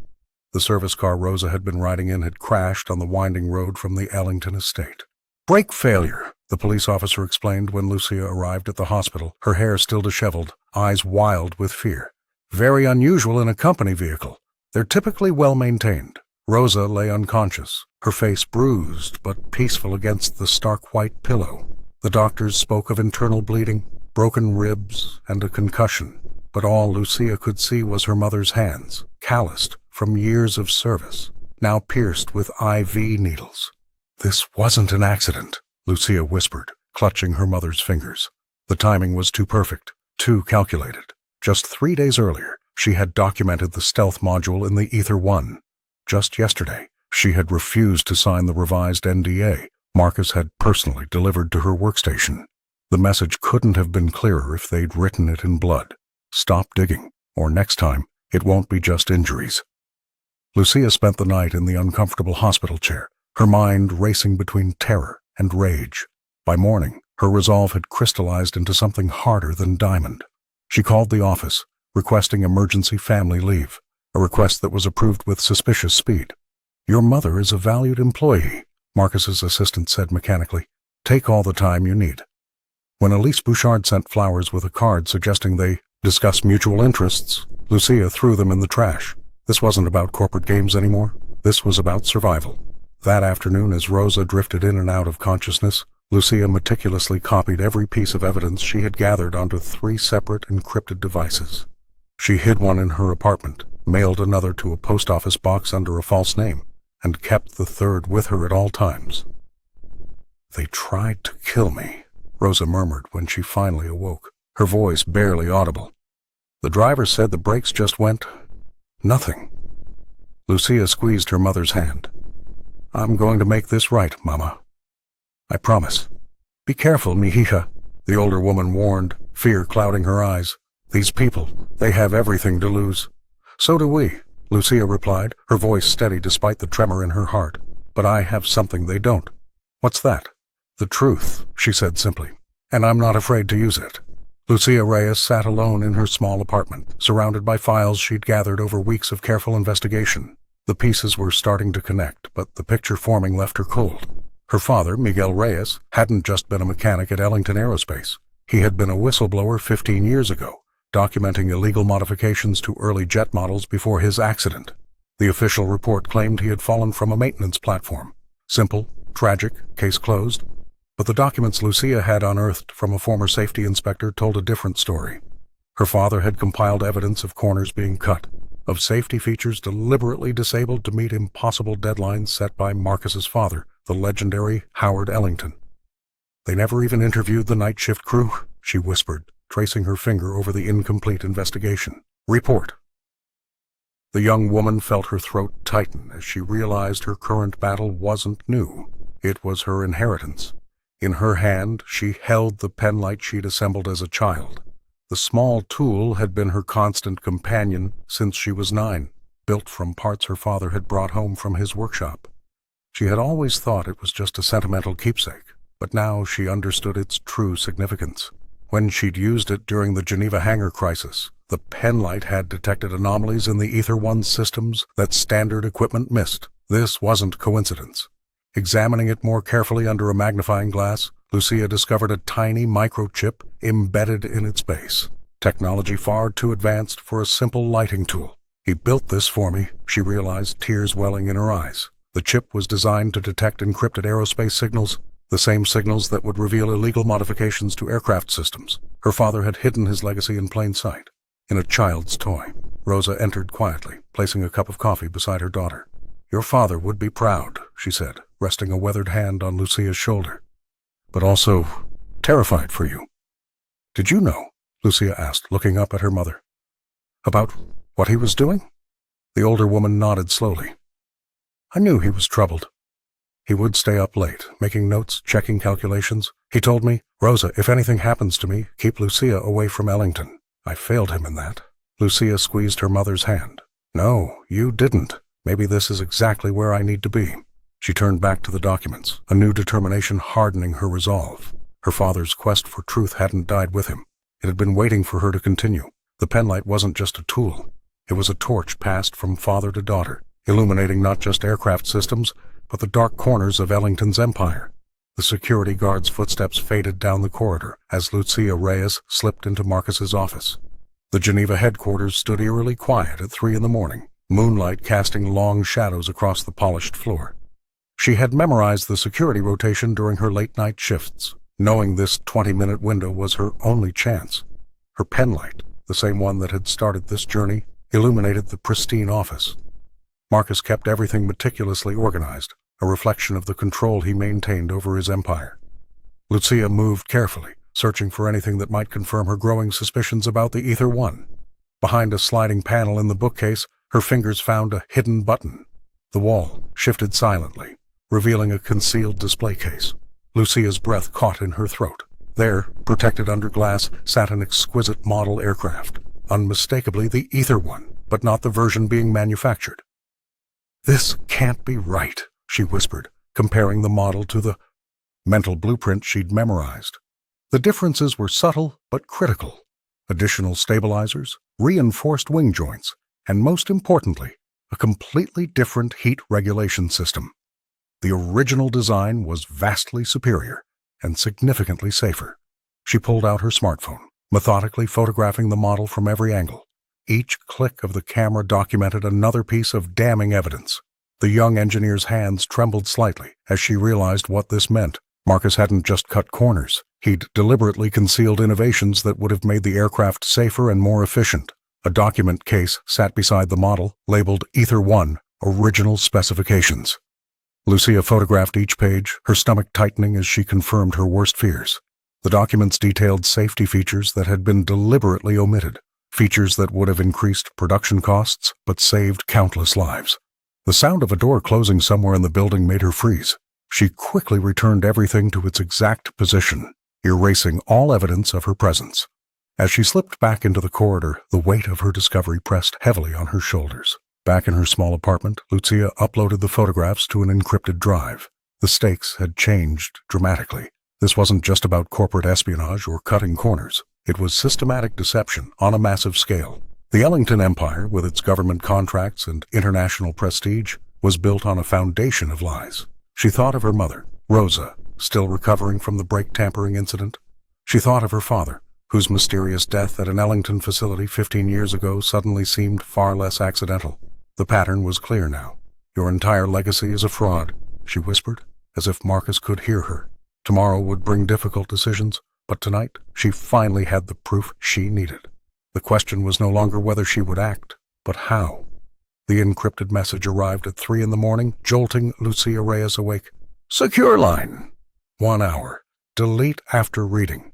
The service car Rosa had been riding in had crashed on the winding road from the Ellington estate. "Brake failure," the police officer explained when Lucia arrived at the hospital, her hair still disheveled, eyes wild with fear. "Very unusual in a company vehicle. They're typically well-maintained." Rosa lay unconscious, her face bruised but peaceful against the stark white pillow. The doctors spoke of internal bleeding, broken ribs, and a concussion, but all Lucia could see was her mother's hands, calloused from years of service, now pierced with IV needles. "This wasn't an accident," Lucia whispered, clutching her mother's fingers. The timing was too perfect, too calculated. Just 3 days earlier, she had documented the stealth module in the Ether-1. Just yesterday, she had refused to sign the revised NDA Marcus had personally delivered to her workstation. The message couldn't have been clearer if they'd written it in blood. Stop digging, or next time, it won't be just injuries. Lucia spent the night in the uncomfortable hospital chair, her mind racing between terror and rage. By morning, her resolve had crystallized into something harder than diamond. She called the office, requesting emergency family leave, a request that was approved with suspicious speed. "Your mother is a valued employee," Marcus's assistant said mechanically. "Take all the time you need." When Elise Bouchard sent flowers with a card suggesting they discuss mutual interests, Lucia threw them in the trash. This wasn't about corporate games anymore. This was about survival. That afternoon, as Rosa drifted in and out of consciousness, Lucia meticulously copied every piece of evidence she had gathered onto 3 separate encrypted devices. She hid one in her apartment, mailed another to a post office box under a false name, and kept the third with her at all times. "They tried to kill me," Rosa murmured when she finally awoke, her voice barely audible. "The driver said the brakes just went... nothing." Lucia squeezed her mother's hand. "I'm going to make this right, Mama. I promise." "Be careful, mijija," the older woman warned, fear clouding her eyes. "These people, they have everything to lose." "So do we," Lucia replied, her voice steady despite the tremor in her heart. "But I have something they don't." "What's that?" "The truth," she said simply. "And I'm not afraid to use it." Lucia Reyes sat alone in her small apartment, surrounded by files she'd gathered over weeks of careful investigation. The pieces were starting to connect, but the picture forming left her cold. Her father, Miguel Reyes, hadn't just been a mechanic at Ellington Aerospace. He had been a whistleblower 15 years ago, documenting illegal modifications to early jet models before his accident. The official report claimed he had fallen from a maintenance platform. Simple, tragic, case closed. But the documents Lucia had unearthed from a former safety inspector told a different story. Her father had compiled evidence of corners being cut, of safety features deliberately disabled to meet impossible deadlines set by Marcus's father, the legendary Howard Ellington. "They never even interviewed the night shift crew," she whispered, tracing her finger over the incomplete investigation. "Report." The young woman felt her throat tighten as she realized her current battle wasn't new. It was her inheritance. In her hand, she held the penlight she'd assembled as a child. The small tool had been her constant companion since she was 9, built from parts her father had brought home from his workshop. She had always thought it was just a sentimental keepsake, but now she understood its true significance. When she'd used it during the Geneva hangar crisis, the penlight had detected anomalies in the Ether-1 systems that standard equipment missed. This wasn't coincidence. Examining it more carefully under a magnifying glass, Lucia discovered a tiny microchip embedded in its base. Technology far too advanced for a simple lighting tool. He built this for me, she realized, tears welling in her eyes. The chip was designed to detect encrypted aerospace signals, the same signals that would reveal illegal modifications to aircraft systems. Her father had hidden his legacy in plain sight. In a child's toy, Rosa entered quietly, placing a cup of coffee beside her daughter. "Your father would be proud," she said, resting a weathered hand on Lucia's shoulder. "But also terrified for you." "Did you know?" Lucia asked, looking up at her mother. "About what he was doing?" The older woman nodded slowly. "I knew he was troubled. He would stay up late, making notes, checking calculations. He told me, 'Rosa, if anything happens to me, keep Lucia away from Ellington.' I failed him in that." Lucia squeezed her mother's hand. "No, you didn't. Maybe this is exactly where I need to be." She turned back to the documents, a new determination hardening her resolve. Her father's quest for truth hadn't died with him. It had been waiting for her to continue. The penlight wasn't just a tool. It was a torch passed from father to daughter, illuminating not just aircraft systems, but the dark corners of Ellington's empire. The security guard's footsteps faded down the corridor as Lucia Reyes slipped into Marcus's office. The Geneva headquarters stood eerily quiet at 3 a.m, moonlight casting long shadows across the polished floor. She had memorized the security rotation during her late-night shifts, knowing this 20-minute window was her only chance. Her penlight, the same one that had started this journey, illuminated the pristine office. Marcus kept everything meticulously organized, a reflection of the control he maintained over his empire. Lucia moved carefully, searching for anything that might confirm her growing suspicions about the Ether One. Behind a sliding panel in the bookcase, her fingers found a hidden button. The wall shifted silently, revealing a concealed display case. Lucia's breath caught in her throat. There, protected under glass, sat an exquisite model aircraft, unmistakably the Ether One, but not the version being manufactured. "This can't be right," she whispered, comparing the model to the mental blueprint she'd memorized. The differences were subtle but critical. Additional stabilizers, reinforced wing joints, and most importantly, a completely different heat regulation system. The original design was vastly superior and significantly safer. She pulled out her smartphone, methodically photographing the model from every angle. Each click of the camera documented another piece of damning evidence. The young engineer's hands trembled slightly as she realized what this meant. Marcus hadn't just cut corners. He'd deliberately concealed innovations that would have made the aircraft safer and more efficient. A document case sat beside the model, labeled Ether One, Original Specifications. Lucia photographed each page, her stomach tightening as she confirmed her worst fears. The documents detailed safety features that had been deliberately omitted, features that would have increased production costs but saved countless lives. The sound of a door closing somewhere in the building made her freeze. She quickly returned everything to its exact position, erasing all evidence of her presence. As she slipped back into the corridor, the weight of her discovery pressed heavily on her shoulders. Back in her small apartment, Lucia uploaded the photographs to an encrypted drive. The stakes had changed dramatically. This wasn't just about corporate espionage or cutting corners. It was systematic deception on a massive scale. The Ellington Empire, with its government contracts and international prestige, was built on a foundation of lies. She thought of her mother, Rosa, still recovering from the brake tampering incident. She thought of her father, whose mysterious death at an Ellington facility 15 years ago suddenly seemed far less accidental. The pattern was clear now. "Your entire legacy is a fraud," she whispered, as if Marcus could hear her. Tomorrow would bring difficult decisions, but tonight she finally had the proof she needed. The question was no longer whether she would act, but how. The encrypted message arrived at 3 a.m, jolting Lucia Reyes awake. "Secure line. 1 hour. Delete after reading."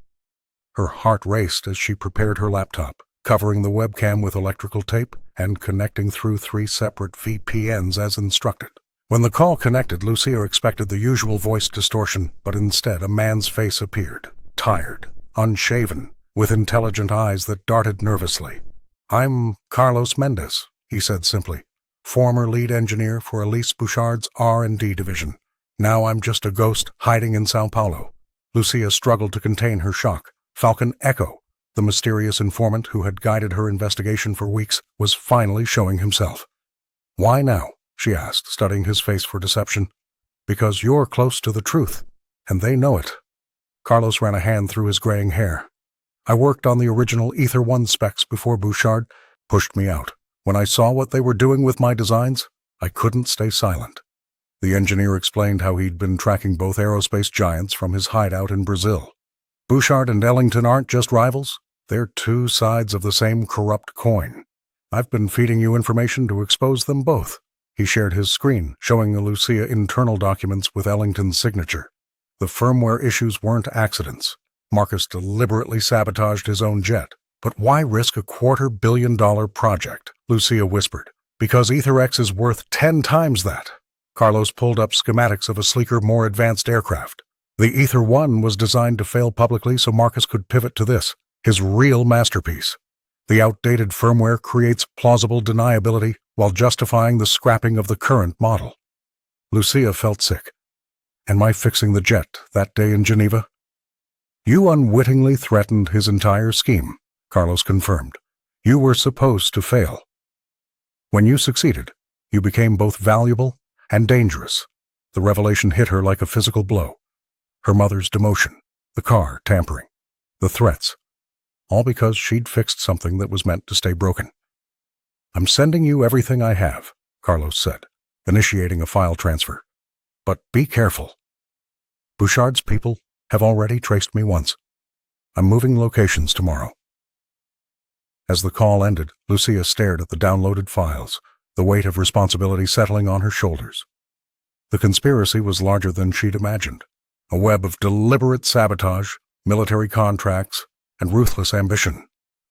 Her heart raced as she prepared her laptop, covering the webcam with electrical tape and connecting through 3 separate VPNs as instructed. When the call connected, Lucia expected the usual voice distortion, but instead a man's face appeared, tired, unshaven, with intelligent eyes that darted nervously. "I'm Carlos Mendez," he said simply, "former lead engineer for Elise Bouchard's R&D division. Now I'm just a ghost hiding in Sao Paulo." Lucia struggled to contain her shock. Falcon Echo, the mysterious informant who had guided her investigation for weeks, was finally showing himself. "Why now?" she asked, studying his face for deception. "Because you're close to the truth, and they know it." Carlos ran a hand through his graying hair. "I worked on the original Ether One specs before Bouchard pushed me out. When I saw what they were doing with my designs, I couldn't stay silent. The engineer explained how he'd been tracking both aerospace giants from his hideout in Brazil. Bouchard and Ellington aren't just rivals, they're two sides of the same corrupt coin. I've been feeding you information to expose them both. He shared his screen, showing the Lucia internal documents with Ellington's signature. The firmware issues weren't accidents. Marcus deliberately sabotaged his own jet. But why risk a $250 million project? Lucia whispered. Because EtherX is worth 10 times that. Carlos pulled up schematics of a sleeker, more advanced aircraft. The Ether 1 was designed to fail publicly so Marcus could pivot to this, his real masterpiece. The outdated firmware creates plausible deniability while justifying the scrapping of the current model. Lucia felt sick. Am I fixing the jet that day in Geneva? You unwittingly threatened his entire scheme, Carlos confirmed. You were supposed to fail. When you succeeded, you became both valuable and dangerous. The revelation hit her like a physical blow. Her mother's demotion, the car tampering, the threats, all because she'd fixed something that was meant to stay broken. I'm sending you everything I have, Carlos said, initiating a file transfer. But be careful. Bouchard's people have already traced me once. I'm moving locations tomorrow. As the call ended, Lucia stared at the downloaded files, the weight of responsibility settling on her shoulders. The conspiracy was larger than she'd imagined. A web of deliberate sabotage, military contracts, and ruthless ambition.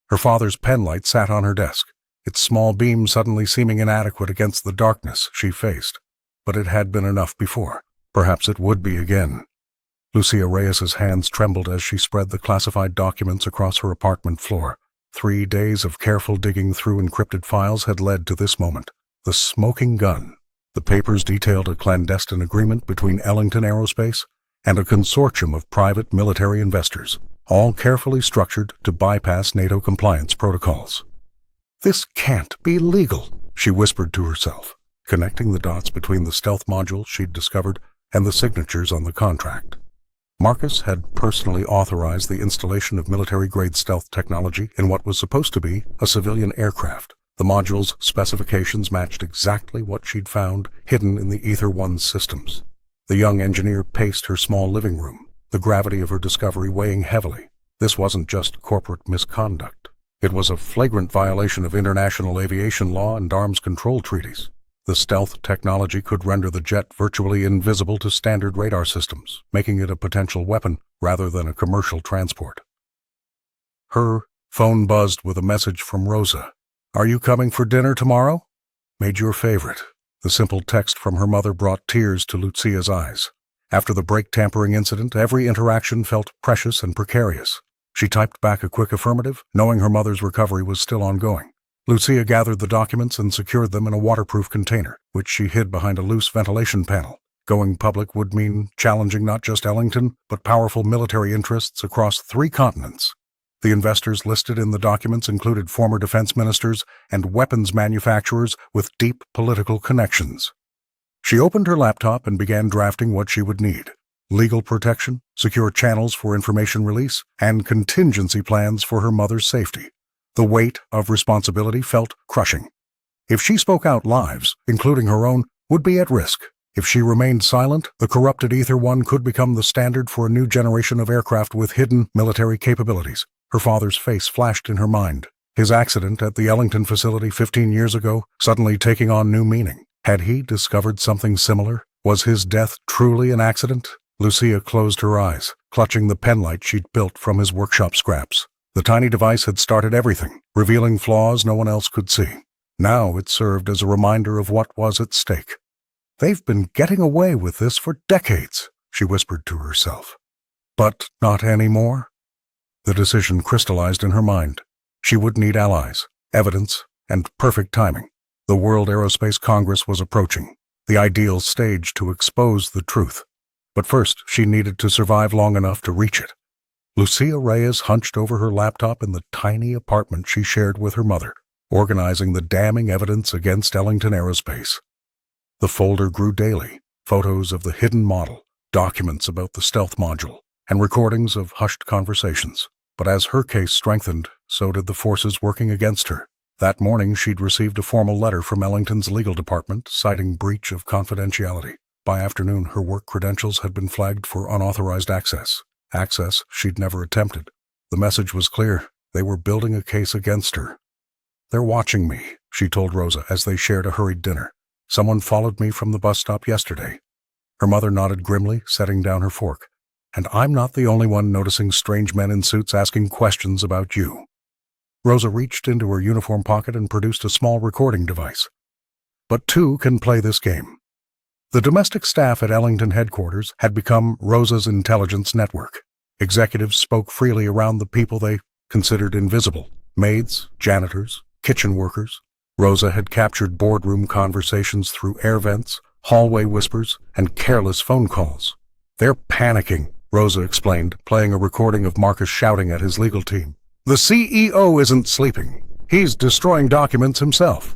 Her father's penlight sat on her desk, its small beam suddenly seeming inadequate against the darkness she faced. But it had been enough before. Perhaps it would be again. Lucia Reyes's hands trembled as she spread the classified documents across her apartment floor. 3 days of careful digging through encrypted files had led to this moment. The smoking gun. The papers detailed a clandestine agreement between Ellington Aerospace and a consortium of private military investors, all carefully structured to bypass NATO compliance protocols. This can't be legal, she whispered to herself, connecting the dots between the stealth module she'd discovered and the signatures on the contract. Marcus had personally authorized the installation of military-grade stealth technology in what was supposed to be a civilian aircraft. The module's specifications matched exactly what she'd found hidden in the Ether 1 systems. The young engineer paced her small living room, the gravity of her discovery weighing heavily. This wasn't just corporate misconduct. It was a flagrant violation of international aviation law and arms control treaties. The stealth technology could render the jet virtually invisible to standard radar systems, making it a potential weapon rather than a commercial transport. Her phone buzzed with a message from Rosa. Are you coming for dinner tomorrow? Made your favorite. The simple text from her mother brought tears to Lucia's eyes. After the brake tampering incident, every interaction felt precious and precarious. She typed back a quick affirmative, knowing her mother's recovery was still ongoing. Lucia gathered the documents and secured them in a waterproof container, which she hid behind a loose ventilation panel. Going public would mean challenging not just Ellington, but powerful military interests across 3 continents. The investors listed in the documents included former defense ministers and weapons manufacturers with deep political connections. She opened her laptop and began drafting what she would need: legal protection, secure channels for information release, and contingency plans for her mother's safety. The weight of responsibility felt crushing. If she spoke out, lives, including her own, would be at risk. If she remained silent, the corrupted Ether 1 could become the standard for a new generation of aircraft with hidden military capabilities. Her father's face flashed in her mind. His accident at the Ellington facility 15 years ago suddenly taking on new meaning. Had he discovered something similar? Was his death truly an accident? Lucia closed her eyes, clutching the penlight she'd built from his workshop scraps. The tiny device had started everything, revealing flaws no one else could see. Now it served as a reminder of what was at stake. They've been getting away with this for decades, she whispered to herself. But not anymore. The decision crystallized in her mind. She would need allies, evidence, and perfect timing. The World Aerospace Congress was approaching, the ideal stage to expose the truth. But first, she needed to survive long enough to reach it. Lucia Reyes hunched over her laptop in the tiny apartment she shared with her mother, organizing the damning evidence against Ellington Aerospace. The folder grew daily, photos of the hidden model, documents about the stealth module, and recordings of hushed conversations. But as her case strengthened, so did the forces working against her. That morning, she'd received a formal letter from Ellington's legal department citing breach of confidentiality. By afternoon, her work credentials had been flagged for unauthorized access she'd never attempted. The message was clear. They were building a case against her. "They're watching me," she told Rosa as they shared a hurried dinner. "Someone followed me from the bus stop yesterday." Her mother nodded grimly, setting down her fork. "And I'm not the only one noticing strange men in suits asking questions about you." Rosa reached into her uniform pocket and produced a small recording device. But two can play this game. The domestic staff at Ellington headquarters had become Rosa's intelligence network. Executives spoke freely around the people they considered invisible: maids, janitors, kitchen workers. Rosa had captured boardroom conversations through air vents, hallway whispers, and careless phone calls. "They're panicking," Rosa explained, playing a recording of Marcus shouting at his legal team. "The CEO isn't sleeping. He's destroying documents himself."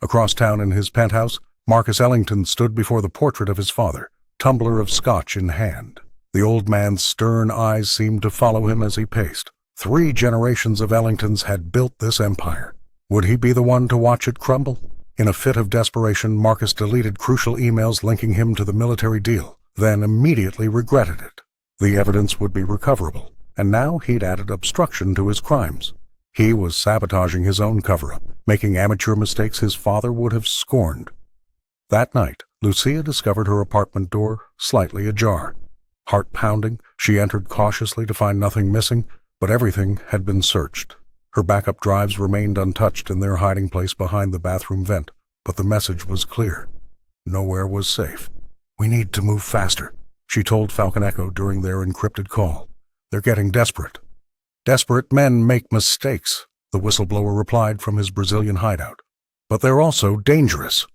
Across town in his penthouse, Marcus Ellington stood before the portrait of his father, tumbler of scotch in hand. The old man's stern eyes seemed to follow him as he paced. 3 generations of Ellingtons had built this empire. Would he be the one to watch it crumble? In a fit of desperation, Marcus deleted crucial emails linking him to the military deal, then immediately regretted it. The evidence would be recoverable, and now he'd added obstruction to his crimes. He was sabotaging his own cover-up, making amateur mistakes his father would have scorned. That night, Lucia discovered her apartment door slightly ajar. Heart pounding, she entered cautiously to find nothing missing, but everything had been searched. Her backup drives remained untouched in their hiding place behind the bathroom vent, but the message was clear. Nowhere was safe. "We need to move faster," she told Falcon Echo during their encrypted call. "They're getting desperate." "Desperate men make mistakes," the whistleblower replied from his Brazilian hideout. "But they're also dangerous.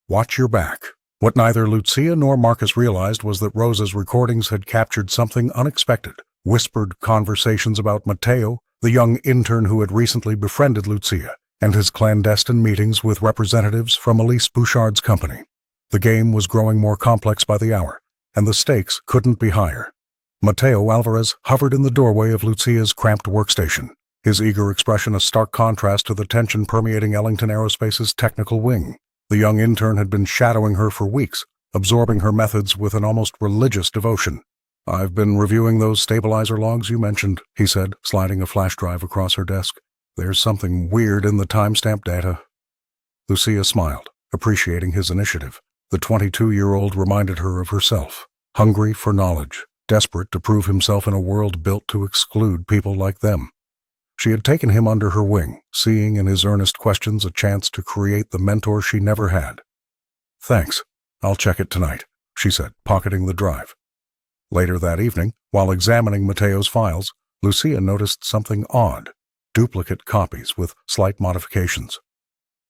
Watch your back." What neither Lucia nor Marcus realized was that Rosa's recordings had captured something unexpected: whispered conversations about Matteo, the young intern who had recently befriended Lucia, and his clandestine meetings with representatives from Elise Bouchard's company. The game was growing more complex by the hour, and the stakes couldn't be higher. Matteo Alvarez hovered in the doorway of Lucia's cramped workstation, his eager expression a stark contrast to the tension permeating Ellington Aerospace's technical wing. The young intern had been shadowing her for weeks, absorbing her methods with an almost religious devotion. "I've been reviewing those stabilizer logs you mentioned," he said, sliding a flash drive across her desk. "There's something weird in the timestamp data." Lucia smiled, appreciating his initiative. The 22-year-old reminded her of herself, hungry for knowledge, desperate to prove himself in a world built to exclude people like them. She had taken him under her wing, seeing in his earnest questions a chance to create the mentor she never had. "Thanks. I'll check it tonight," she said, pocketing the drive. Later that evening, while examining Matteo's files, Lucia noticed something odd: duplicate copies with slight modifications.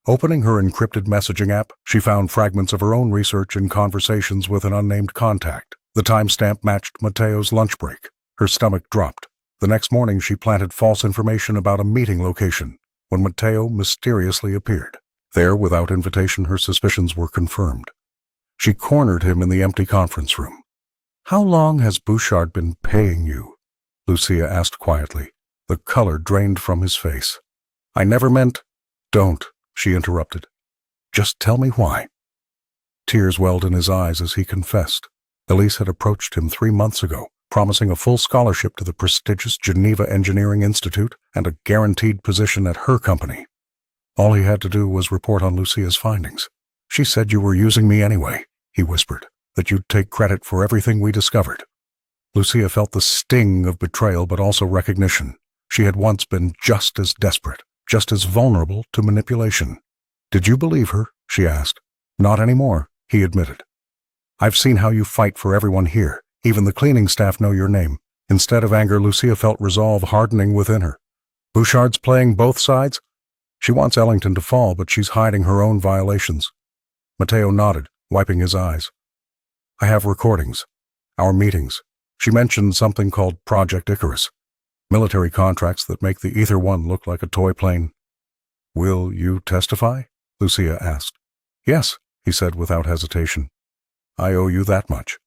Opening her encrypted messaging app, she found fragments of her own research in conversations with an unnamed contact. The timestamp matched Matteo's lunch break. Her stomach dropped. The next morning, she planted false information about a meeting location when Matteo mysteriously appeared. There, without invitation, her suspicions were confirmed. She cornered him in the empty conference room. "How long has Bouchard been paying you?" Lucia asked quietly. The color drained from his face. "I never meant—" "Don't," she interrupted. "Just tell me why." Tears welled in his eyes as he confessed. Elise had approached him 3 months ago, promising a full scholarship to the prestigious Geneva Engineering Institute and a guaranteed position at her company. All he had to do was report on Lucia's findings. "She said you were using me anyway," he whispered, "that you'd take credit for everything we discovered." Lucia felt the sting of betrayal but also recognition. She had once been just as desperate, just as vulnerable to manipulation. "Did you believe her?" she asked. "Not anymore," he admitted. "I've seen how you fight for everyone here. Even the cleaning staff know your name." Instead of anger, Lucia felt resolve hardening within her. "Bouchard's playing both sides? She wants Ellington to fall, but she's hiding her own violations." Matteo nodded, wiping his eyes. "I have recordings. Our meetings. She mentioned something called Project Icarus. Military contracts that make the Ether One look like a toy plane." "Will you testify?" Lucia asked. "Yes," he said without hesitation. "I owe you that much."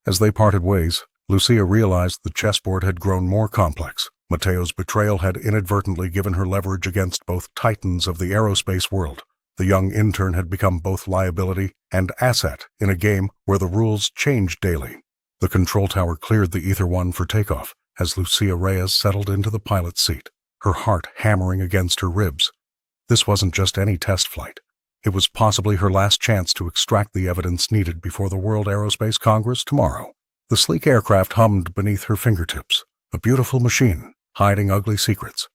As they parted ways, Lucia realized the chessboard had grown more complex. Mateo's betrayal had inadvertently given her leverage against both titans of the aerospace world. The young intern had become both liability and asset in a game where the rules changed daily. The control tower cleared the Ether One for takeoff as Lucia Reyes settled into the pilot's seat, her heart hammering against her ribs. This wasn't just any test flight. It was possibly her last chance to extract the evidence needed before the World Aerospace Congress tomorrow. The sleek aircraft hummed beneath her fingertips, a beautiful machine, hiding ugly secrets.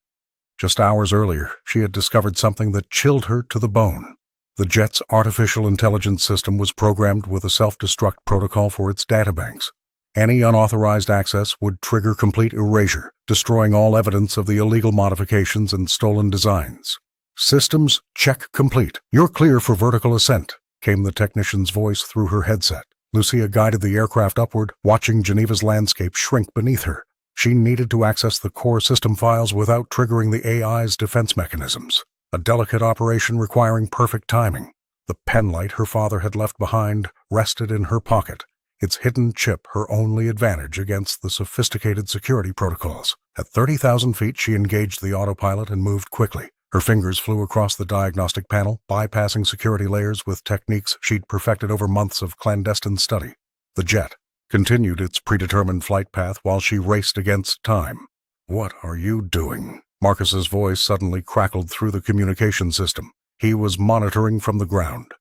Just hours earlier, she had discovered something that chilled her to the bone. The jet's artificial intelligence system was programmed with a self-destruct protocol for its databanks. Any unauthorized access would trigger complete erasure, destroying all evidence of the illegal modifications and stolen designs. "Systems check complete. You're clear for vertical ascent," came the technician's voice through her headset. Lucia guided the aircraft upward, watching Geneva's landscape shrink beneath her. She needed to access the core system files without triggering the AI's defense mechanisms, a delicate operation requiring perfect timing. The penlight her father had left behind rested in her pocket, its hidden chip her only advantage against the sophisticated security protocols. At 30,000 feet, she engaged the autopilot and moved quickly. Her fingers flew across the diagnostic panel, bypassing security layers with techniques she'd perfected over months of clandestine study. The jet continued its predetermined flight path while she raced against time. "What are you doing?" Marcus's voice suddenly crackled through the communication system. He was monitoring from the ground.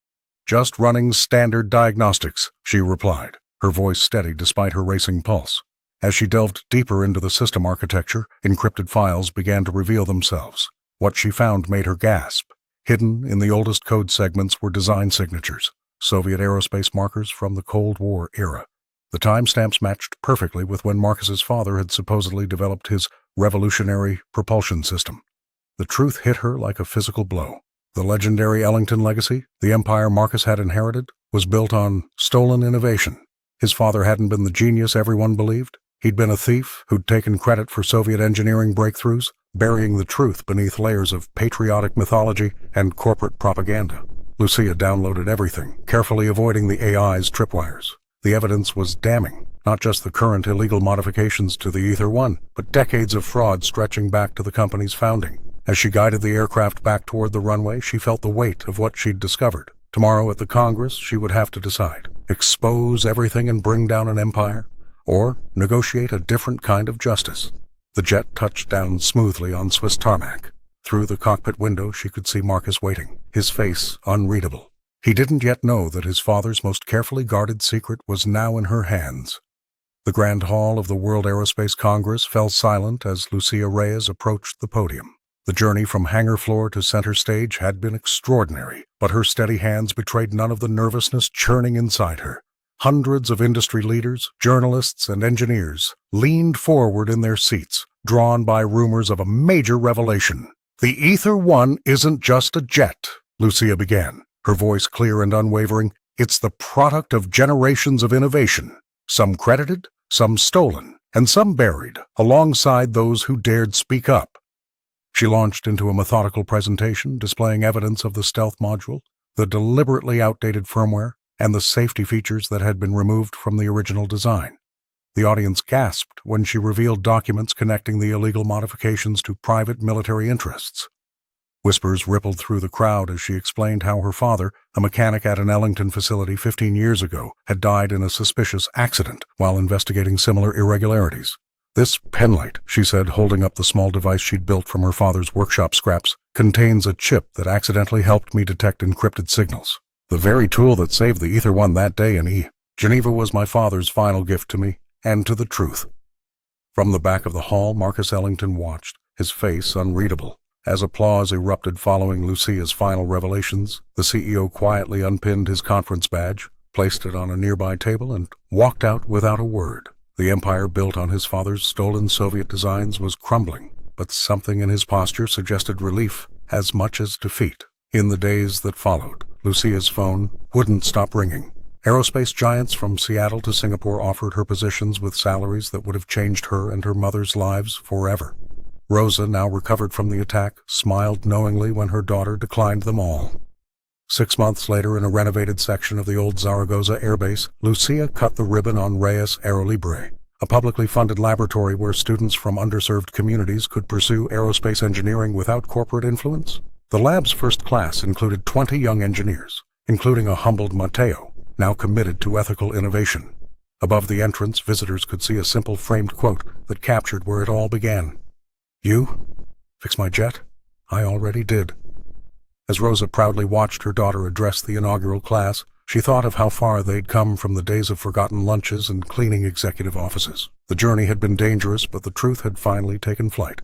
"Just running standard diagnostics," she replied, her voice steady despite her racing pulse. As she delved deeper into the system architecture, encrypted files began to reveal themselves. What she found made her gasp. Hidden in the oldest code segments were design signatures, Soviet aerospace markers from the Cold War era. The timestamps matched perfectly with when Marcus's father had supposedly developed his revolutionary propulsion system. The truth hit her like a physical blow. The legendary Ellington legacy, the empire Marcus had inherited, was built on stolen innovation. His father hadn't been the genius everyone believed. He'd been a thief who'd taken credit for Soviet engineering breakthroughs, burying the truth beneath layers of patriotic mythology and corporate propaganda. Lucia downloaded everything, carefully avoiding the AI's tripwires. The evidence was damning, not just the current illegal modifications to the Ether One, but decades of fraud stretching back to the company's founding. As she guided the aircraft back toward the runway, she felt the weight of what she'd discovered. Tomorrow at the Congress, she would have to decide: expose everything and bring down an empire, or negotiate a different kind of justice. The jet touched down smoothly on Swiss tarmac. Through the cockpit window, she could see Marcus waiting, his face unreadable. He didn't yet know that his father's most carefully guarded secret was now in her hands. The grand hall of the World Aerospace Congress fell silent as Lucia Reyes approached the podium. The journey from hangar floor to center stage had been extraordinary, but her steady hands betrayed none of the nervousness churning inside her. Hundreds of industry leaders, journalists, and engineers leaned forward in their seats, drawn by rumors of a major revelation. "The Ether One isn't just a jet," Lucia began, her voice clear and unwavering. "It's the product of generations of innovation, some credited, some stolen, and some buried, alongside those who dared speak up." She launched into a methodical presentation displaying evidence of the stealth module, the deliberately outdated firmware, and the safety features that had been removed from the original design. The audience gasped when she revealed documents connecting the illegal modifications to private military interests. Whispers rippled through the crowd as she explained how her father, a mechanic at an Ellington facility 15 years ago, had died in a suspicious accident while investigating similar irregularities. "This penlight," she said, holding up the small device she'd built from her father's workshop scraps, "contains a chip that accidentally helped me detect encrypted signals. The very tool that saved the Ether One that day in Geneva was my father's final gift to me, and to the truth." From the back of the hall, Marcus Ellington watched, his face unreadable. As applause erupted following Lucia's final revelations, the CEO quietly unpinned his conference badge, placed it on a nearby table, and walked out without a word. The empire built on his father's stolen Soviet designs was crumbling, but something in his posture suggested relief as much as defeat. In the days that followed, Lucia's phone wouldn't stop ringing. Aerospace giants from Seattle to Singapore offered her positions with salaries that would have changed her and her mother's lives forever. Rosa, now recovered from the attack, smiled knowingly when her daughter declined them all. 6 months later, in a renovated section of the old Zaragoza airbase, Lucia cut the ribbon on Reyes Aerolibre, a publicly funded laboratory where students from underserved communities could pursue aerospace engineering without corporate influence. The lab's first class included 20 young engineers, including a humbled Mateo, now committed to ethical innovation. Above the entrance, visitors could see a simple framed quote that captured where it all began. "You? Fix my jet? I already did." As Rosa proudly watched her daughter address the inaugural class, she thought of how far they'd come from the days of forgotten lunches and cleaning executive offices. The journey had been dangerous, but the truth had finally taken flight.